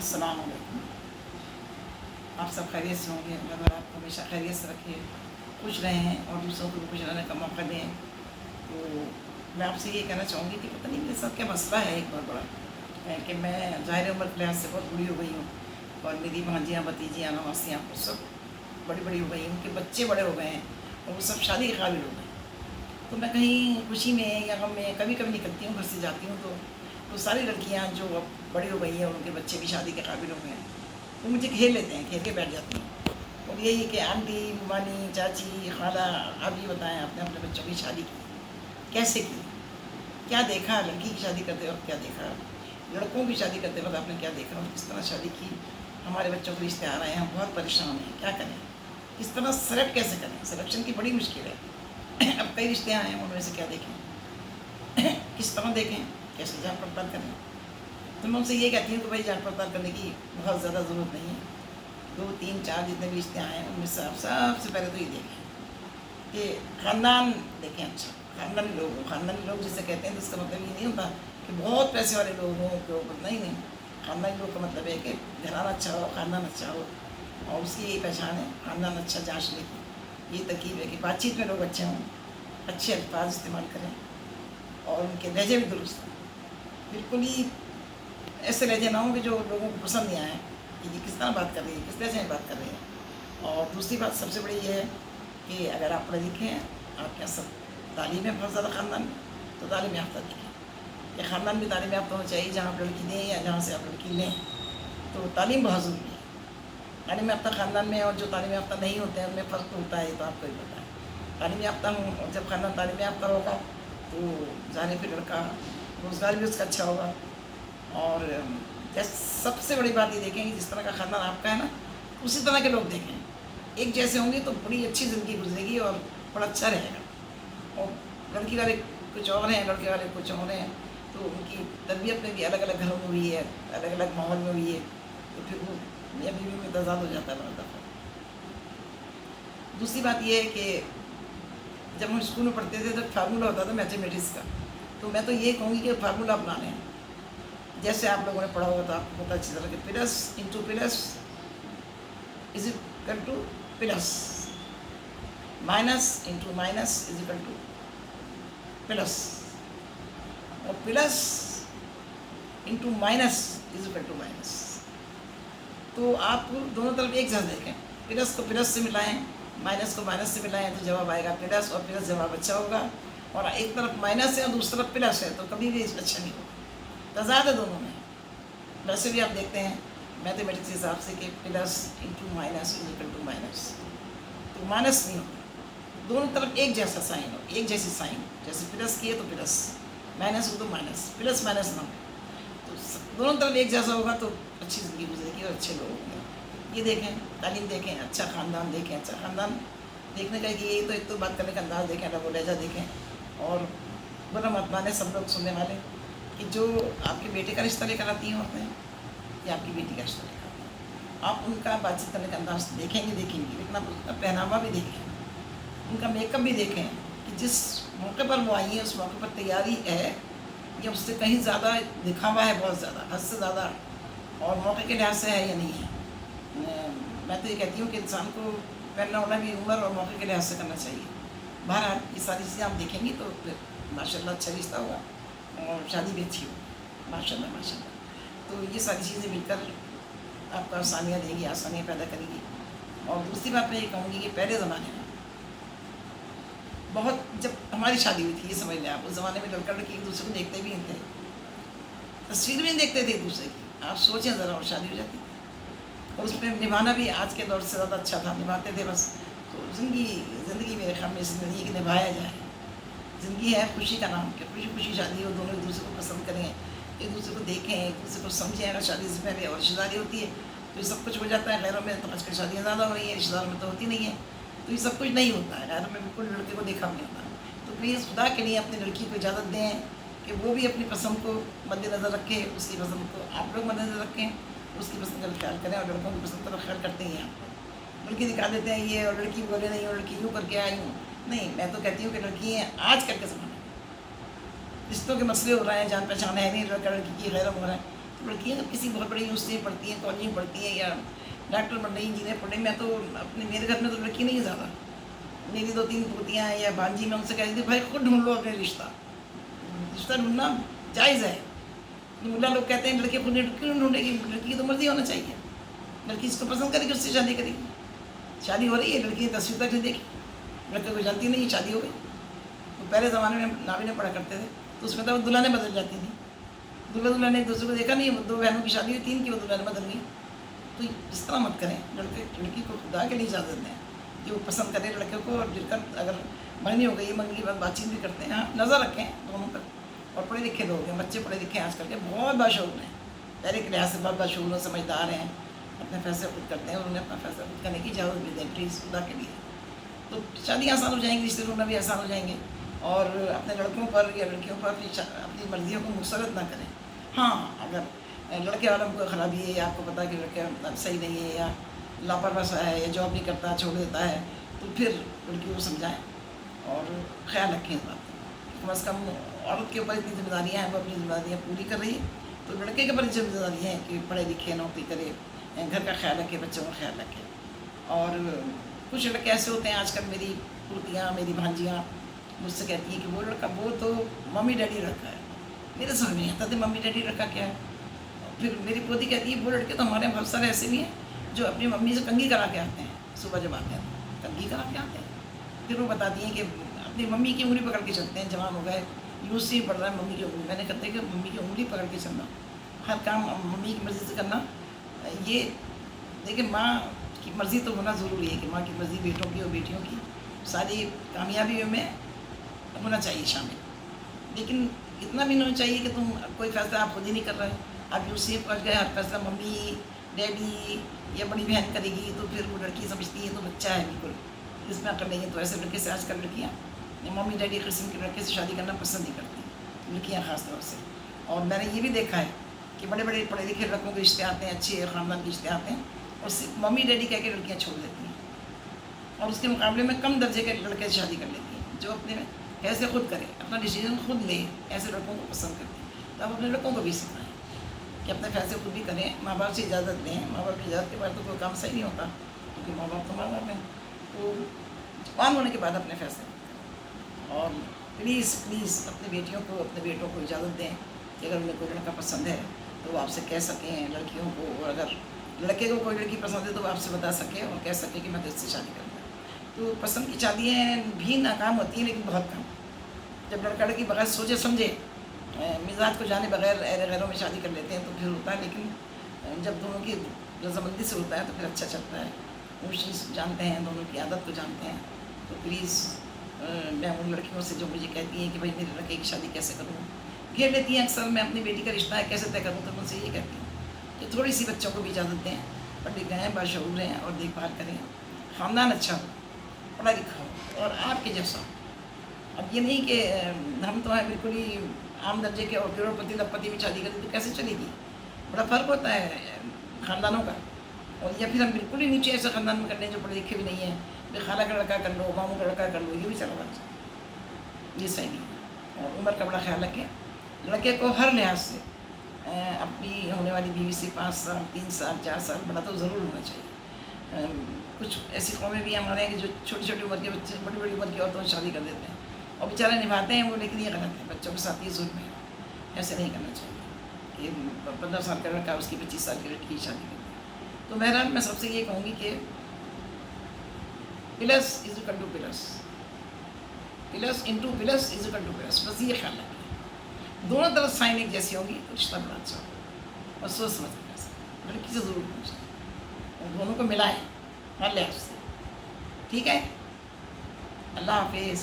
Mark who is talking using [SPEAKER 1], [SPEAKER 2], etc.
[SPEAKER 1] अस्सलाम वालेकुम। आप सब खैरियत से होंगे। अगर आप हमेशा खैरियत से रखिए, खुश रहें और दूसरों को भी खुश रहने का मौका दें। तो मैं आपसे ये कहना चाहूँगी कि पता नहीं मेरे साथ क्या मसला है एक बहुत बड़ा, कि मैं ज़ाहिर उम्र के लिहाज से बहुत बूढ़ी हो गई हूँ और मेरी भांजियाँ भतीजियाँ नवासियाँ सब बड़ी बड़ी हो गई हैं, उनके बच्चे बड़े हो गए हैं और वो सब शादी के काबिल हो गए। तो मैं कहीं खुशी में या गम में कभी कभी निकलती हूँ, घर से जाती हूँ तो सारी लड़कियाँ जो अब बड़ी हो गई हैं और उनके बच्चे भी शादी के काबिल हो गए हैं, वो मुझे घेर लेते हैं, घेर के बैठ जाती हैं और यही कि आंटी, मानी, चाची, खाला, आप ये बताएं आपने अपने बच्चों की शादी की कैसे की, क्या देखा, लड़की की शादी करते वक्त क्या देखा, लड़कों की शादी करते वक्त आपने क्या देखा और किस तरह शादी की। हमारे बच्चों के रिश्ते आ रहे हैं, हम बहुत परेशान हैं, क्या करें, किस तरह सेलेक्ट कैसे करें, सिलेक्शन की बड़ी मुश्किल है। अब कई रिश्ते आए हैं, उनमें से क्या देखें, किस तरह देखें, कैसे जांच पड़ताल करें। तो मैं उनसे ये कहती हूँ कि भाई जांच पड़ताल करने की बहुत ज़्यादा ज़रूरत नहीं है। 2, 3, 4 जितने भी रिश्ते आए हैं उनमें से आप सबसे पहले तो ये देखें कि ख़ानदान देखें, अच्छा ख़ानदानी लोग हों। ख़ानदानी लोग जिसे कहते हैं तो इसका मतलब ये नहीं होता कि बहुत पैसे वाले लोग हों, कि नहीं, ख़ानदानी लोग का मतलब है कि घराना अच्छा हो, ख़ानदान अच्छा हो, और उसकी यही पहचान है, ख़ानदान अच्छा जांचने की ये तरकीब है कि बातचीत में लोग अच्छे हों, अच्छे अल्फाज इस्तेमाल करें और उनके लहजे भी दुरुस्त हों। बिल्कुल ही ऐसे लहजे ना हों कि जो लोगों को पसंद नहीं आए कि ये किस तरह बात कर रही है, किस लहजे में बात कर रही है। और दूसरी बात सबसे बड़ी ये है कि अगर आप पढ़े लिखे हैं, आपके यहाँ सब तालीम है बहुत ज़्यादा ख़ानदान में, तो तालीम याफ्ता देखें कि ख़ानदान भी तालीम याफ्ता होना चाहिए। जहाँ आप लड़की दें या जहाँ से आप लड़की लें, तो तालीम बहुत ज़रूरी है। तालीम याफ्ता ख़ानदान में और जो तालीम याफ्ता नहीं होते हैं उनमें फ़र्क होता है, तो आपको ही पता है। तालीम याफ्ता हूँ और जब ख़ानदान तालीम याफ्ता होगा तो जाने फिर लड़का रोज़गार भी उसका अच्छा होगा। और सबसे बड़ी बात ये देखें कि जिस तरह का ख़ानदान आपका है ना, उसी तरह के लोग देखें। एक जैसे होंगे तो बड़ी अच्छी ज़िंदगी गुजरेगी और बड़ा अच्छा रहेगा। और लड़की वाले कुछ और हैं, लड़के वाले कुछ और हैं, तो उनकी तरबियत में भी अलग अलग घरों में हुई है, अलग अलग माहौल में हुई है, तो फिर वो मियाँ बीवी में तज़ाद हो जाता है बहुत दफ़ा। दूसरी बात ये है कि जब हम स्कूल में पढ़ते थे तो फार्मूला होता था मैथमेटिक्स का, तो मैं तो ये कहूँगी कि फार्मूला अपना लें। जैसे आप लोगों ने पढ़ा होगा तो आपको पता अच्छी तरह कि plus into plus is equal to plus, minus into minus is equal to plus, और plus into minus is equal to minus. तो आप दोनों तरफ एक जैसा देखें, प्लस को प्लस से मिलाएं, माइनस को माइनस से मिलाएं तो जवाब आएगा प्लस, और प्लस जवाब अच्छा होगा। और एक तरफ माइनस है और दूसरी तरफ प्लस है तो कभी भी अच्छा नहीं होगा, तज़ाद है दोनों में। वैसे भी आप देखते हैं मैथमेटिक्स के हिसाब से कि plus into minus is equal to minus, तो माइनस नहीं होगा, दोनों तरफ एक जैसा साइन हो, एक जैसी साइन, जैसे प्लस किए तो प्लस, माइनस हो तो माइनस, प्लस माइनस ना हो, तो दोनों तरफ एक जैसा होगा तो अच्छी ज़िंदगी गुजरेगी और अच्छे लोग होंगे। ये देखें, तालीम देखें, अच्छा ख़ानदान देखें। अच्छा ख़ानदान देखने का यही तो एक तो बात करने का अंदाज़ देखें, अलग लहजा देखें, और बुरा मत माने सब लोग सुनने वाले कि जो आपके बेटे का रिश्ता लेकर आती हैं औरतें या आपकी बेटी का रिश्ता लेकर आती हैं, आप उनका बातचीत करने का अंदाज देखेंगे, लेकिन आप उसका पहनावा भी देखें, उनका मेकअप भी देखें कि जिस मौके पर वो आई है उस मौके पर तैयारी है या उससे कहीं ज़्यादा दिखावा है, बहुत ज़्यादा, हद से ज़्यादा, और मौके के लिहाज से है या नहीं है। मैं तो ये कहती हूँ कि इंसान को पहनना होना भी उम्र और मौके के लिहाज से करना चाहिए। बहरहाल ये सारी चीज़ें आप देखेंगी तो फिर माशाल्लाह अच्छा रिश्ता होगा और शादी भी अच्छी होगी, माशाल्लाह माशाल्लाह। तो ये सारी चीज़ें मिलकर आपको आसानियाँ देंगी, आसानियाँ पैदा करेंगी। और दूसरी बात मैं ये कहूँगी कि पहले ज़माने में बहुत, जब हमारी शादी हुई थी, ये समझ लें आप, उस ज़माने में लड़का लड़की एक दूसरे को देखते भी नहीं थे, तस्वीर भी नहीं देखते थे एक दूसरे की। आप सोचें ज़रा, और शादी हो जाती थी और उसमें निभाना भी आज के दौर से ज़्यादा अच्छा था, निभाते थे बस। तो ज़िंदगी मेरे ख्याल में इसलिए नहीं कि निभाया जाए, ज़िंदगी है खुशी का नाम, कि खुशी खुशी शादी हो, दोनों एक दूसरे को पसंद करें, एक दूसरे को देखें, एक दूसरे को समझें। अगर शादी से पहले और रिश्तेदारी होती है तो ये सब कुछ हो जाता है, गैरों में तो आजकल शादियाँ ज़्यादा हो रही हैं, रिश्तेदारों में तो होती नहीं है, तो ये सब कुछ नहीं होता है, गैरों में बिल्कुल लड़के को देखा नहीं होता। तो प्लीज़ खुदा के लिए अपनी लड़की को इजाज़त दें कि वो भी अपनी पसंद को मद्देनज़र रखें, उसकी पसंद को आप लोग मद्देनज़र रखें, उसकी पसंद का ख्याल करें। और लड़कों की पसंद का ख्याल करते ही हैं, लड़की दिखा देते हैं ये, और लड़की बोले नहीं, और लड़की यूँ करके आई हूँ, नहीं। मैं तो कहती हूँ कि लड़की हैं आज कल के ज़माने में रिश्तों के मसले हो रहे हैं, जान पहचान है नहीं, लड़का लड़की की गैर हो रहा है, लड़कियाँ अगर किसी बहुत बड़ी यूनिवर्सिटी में पढ़ती हैं, कॉलेज में पढ़ती हैं, या डॉक्टर बन रही, इंजीनियर पढ़ रही, मैं तो अपने मेरे घर में तो लड़की नहीं है ज़्यादा, मेरी 2-3 पोतियाँ हैं या भांजी, मैं उनसे कह रही थी भाई खुद ढूंढ लो अपने रिश्ता, रिश्ता ढूंढना जायज़ है। मुल्ला लोग कहते हैं लड़के खुद क्यों ढूंढेगी, लड़की की तो मर्जी होना चाहिए, लड़की जिसको पसंद करेगी उससे शादी करेगी। शादी हो रही है, लड़की 10वीं तक नहीं देखी, लड़के को जानती नहीं, शादी हो गई। तो पहले ज़माने में नाविने पढ़ा करते थे, तो उसमें तो दुल्हनें बदल जाती थी, दूल्हा ने एक दूसरे को देखा नहीं, 2 बहनों की शादी हुई, 3 की वो दुल्हन बदल गई। तो इस तरह मत करें, लड़की को खुदा के लिए इजाज़त दें कि वो पसंद करें लड़के को, और जिनका अगर मंगनी हो गई, मंगनी के बाद बातचीत भी करते हैं। हाँ, नज़र रखें दोनों पर। और पढ़े लिखे लोग हैं, बच्चे पढ़े लिखे हैं आजकल के, बहुत बाशऊर हैं, पहले के लिहाज से बहुत बाशऊर हैं, समझदार हैं, अपने फैसले खुद करते हैं, और उन्हें अपना फैसला खुद करने की इजाज़त भी दें प्लीज़, खुदा के लिए। तो शादी आसान हो जाएंगी, रिश्ते ढूंढना भी आसान हो जाएंगे। और अपने लड़कों पर या लड़कियों पर अपनी मर्जियों को मुसलत ना करें। हाँ, अगर लड़के वालों को खराबी है, या आपको पता है कि लड़का सही नहीं है, या लापरवाह है, या जॉब नहीं करता, छोड़ देता है, तो फिर लड़की को समझाएं और ख्याल रखें इस बात का। कम अज़ कम औरत के ऊपर इतनी जिम्मेदारियाँ हैं, वो अपनी जिम्मेदारियाँ पूरी कर रही है, तो लड़के के ऊपर जिम्मेदारी है कि पढ़े लिखे, नौकरी करे, घर का ख्याल रखे, बच्चों का ख्याल रखे। और कुछ लड़के ऐसे होते हैं आजकल, मेरी पोतियाँ, मेरी भांजियाँ मुझसे कहती हैं कि वो लड़का, वो तो मम्मी डैडी रखा है। मेरे समझ में नहीं आता था मम्मी डैडी रखा क्या है। फिर मेरी पोती कहती है वो लड़के तो हमारे बहुत सारे ऐसे भी हैं जो अपनी मम्मी से कंघी करा के आते हैं, सुबह जब आते हैं कंघी करा के आते हैं। फिर वो बताती हैं कि अपनी मम्मी की उंगली पकड़ के चलते हैं, जवान हो गए, यूसी पढ़ रहा है मम्मी की उंगली। मैंने कहते हैं कि मम्मी की उंगली पकड़ के चलना, हर काम मम्मी की मर्ज़ी से करना, ये देखिए माँ की मर्ज़ी तो होना ज़रूरी है कि माँ की मर्ज़ी बेटों की और बेटियों की सारी कामयाबियों में होना चाहिए शामिल। लेकिन इतना भी नहीं होना चाहिए कि तुम कोई फैसला आप खुद ही नहीं कर रहे, आप यूसी पहुँच गए, हर फैसला मम्मी डैडी या बड़ी बहन करेगी, तो फिर वो लड़की समझती है तो बच्चा है, बिल्कुल इसमें अकल नहीं है। तो ऐसे लड़के से आजकल लड़कियाँ मम्मी डैडी किस्म के लड़के से शादी करना पसंद नहीं करती, लड़कियाँ ख़ास तौर से। और मैंने ये भी देखा है कि बड़े बड़े पढ़े लिखे लड़कों के रिश्ते आते हैं, अच्छे ख़ानदान के रिश्ते आते हैं, और सिर्फ मम्मी डैडी कह के लड़कियाँ छोड़ देती हैं, और उसके मुकाबले में कम दर्जे के लड़के से शादी कर लेती हैं, जो अपने फैसले खुद करे, अपना डिसीजन खुद ले। ऐसे लड़कों को पसंद करती हैं। तो आप अपने लड़कों को भी सिखाएं कि अपने फैसले खुद भी करें, माँ बाप से इजाज़त लें। माँ बाप की इजाज़त के बाद तो कोई काम सही नहीं होता, क्योंकि माँ बाप तो माँ बाप हैं। तो जवान होने के बाद अपने फैसले करें। और प्लीज़ प्लीज़ अपनी बेटियों को, अपने बेटों को इजाज़त दें कि अगर उन्हें कोई लड़का पसंद है तो वो आपसे कह सकें, लड़कियों को, और अगर लड़के को कोई लड़की पसंद है तो वो आपसे बता सके और कह सके कि मैं तो इससे शादी करूँगा। तो पसंद की शादियाँ भी नाकाम होती हैं, लेकिन बहुत कम। जब लड़का लड़की बगैर सोचे समझे, मिजाज को जाने बगैर गैरों में शादी कर लेते हैं तो फिर होता है। लेकिन जब दोनों की रजामंदी से होता है तो फिर अच्छा चलता है। वो चीज़ जानते हैं, दोनों की आदत को जानते हैं। तो प्लीज़ मैं उन लड़कियों से जो मुझे कहती हैं कि भाई मेरे लड़के की शादी कैसे करूँ, घेर लेती हैं अक्सर, मैं अपनी बेटी का रिश्ता है कैसे तय करूँ, तो उनसे ये कहती हूँ कि थोड़ी सी बच्चों को भी इजाज़त दें, पढ़ लिख हैं, बाशऊर हैं, और देखभाल करें, ख़ानदान अच्छा हो, पढ़ा लिखा हो और आपके जैसा हो। अब ये नहीं कि हम तो हैं बिल्कुल ही आम दर्जे के और करोड़पति लखपति में शादी करें तो कैसे चलेगी। बड़ा फ़र्क होता है ख़ानदानों का। और या फिर हम बिल्कुल ही नीचे ऐसे ख़ानदान में कर लें जो पढ़े लिखे भी नहीं है, भाई खाला का लड़का कर लो, मामू का लड़का कर लो, ये भी चलेगा, ये सही नहीं है। और उम्र का बड़ा ख्याल रखें, लड़के को हर लिहाज से अपनी होने वाली बीवी से 5 साल 3 साल 4 साल बड़ा तो ज़रूर होना चाहिए। कुछ ऐसी कौमें भी हमारे हैं कि जो छोटी छोटी उम्र के बच्चे बड़ी बड़ी उम्र की औरतों से शादी कर देते हैं और बेचारे निभाते हैं वो, लेकिन ये गलत है। बच्चों के साथ ये जुल्म है, ऐसे नहीं करना चाहिए कि 15 साल का लड़का उसकी 25 साल की लड़की की शादी करती है। तो बहरहाल मैं सबसे ये कहूँगी कि plus is equal to plus, plus into plus is equal to plus, बस ये ख्याल रखें। दोनों तरफ साइन एक जैसी होगी तो रिश्ता बड़ा अच्छा होगा। और सोच समझ कर लड़की से ज़रूर पूछें और दोनों को मिलाएं हर लिहाज से, ठीक है। अल्लाह हाफिज़।